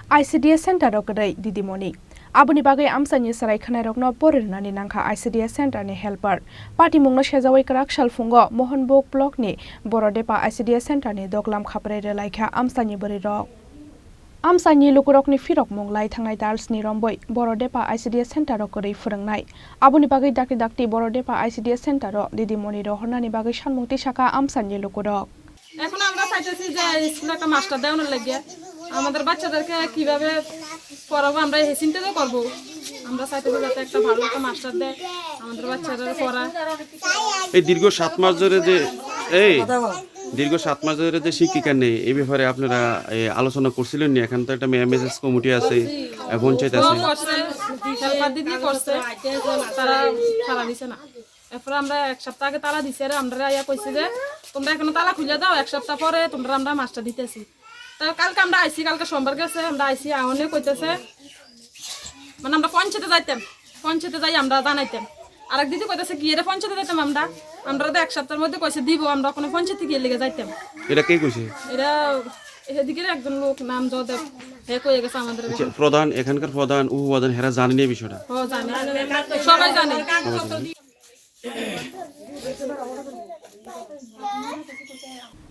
ICDS Center Rockray Didimoni. Abuni bagai Amchaini sarai khanairokno porirnani nangkha ICDS Center ni helper. Party mungno shejawai karak salfungo Mohanbhog Blockni Bwrwirok ICDS Center ni Duglam Khaperewi Rwlaikha Amchaini Bwrwirok. Amchaini lukurokni firok munglai thangai dals ni romboi Bwrwirok ICDS Center rokorei phwrwngnai. Abuni bagai dakti Bwrwirok ICDS Center ro didimoni ro hornani bagai sanmukti saka Amchaini lukurok. এখন আমরা চাইতেছি যে স্কুলে একটা master দেওয়ানোর লাগে আমাদের বাচ্চাদেরকে কিভাবে পড়াবো আমরা এই চিন্তাটা করব আমরা চাইতেছি যাতে একটা ভালো একটা মাস্টার দেয় আমাদের বাচ্চাদের পড়া এই দীর্ঘ 7 মাস ধরে যে দীর্ঘ 7 মাস ধরে যে শিক্ষিকা নেই এই ব্যাপারে আপনারা আলোচনা করছিলেন নি এখন তো একটা এমএসএস কমিটি আছে পঞ্চায়েত আছে দিদি করছে তারা সারা দিছে না এরপর আমরা এক সপ্তাহ আগে তালা দিছি আর আমরা আয়া কইছি যে তোমরা এখন তালা খুলে দাও এক সপ্তাহ পরে তোমরা আমরা মাস্টার দিতেছি তো কালকে আমরা আইছি কালকে সোমবার গেছে আমরা আইছি আওনে কইতেছে মানে আমরা পঞ্চায়েতে যাইতাম পঞ্চায়েতে যাই আমরা জানাইতাম আরেক দিদি কইতেছে কি এর পঞ্চায়েতে যাইতাম আমরা তো এক সপ্তাহের মধ্যে কইছে দিব আমরা কোনো পঞ্চায়েতে গিয়ে লেগে যাইতাম এটা কে কইছে এরা এদিকে একজন লোক নাম জদেব হে কইয়ে গেছে আমাদের প্রধান এখানকার প্রধান উপপ্রধান হেরা জানেন এই বিষয়টা ও জানে সবাই জানে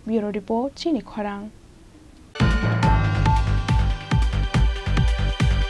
Bureau Report Chini Khorang.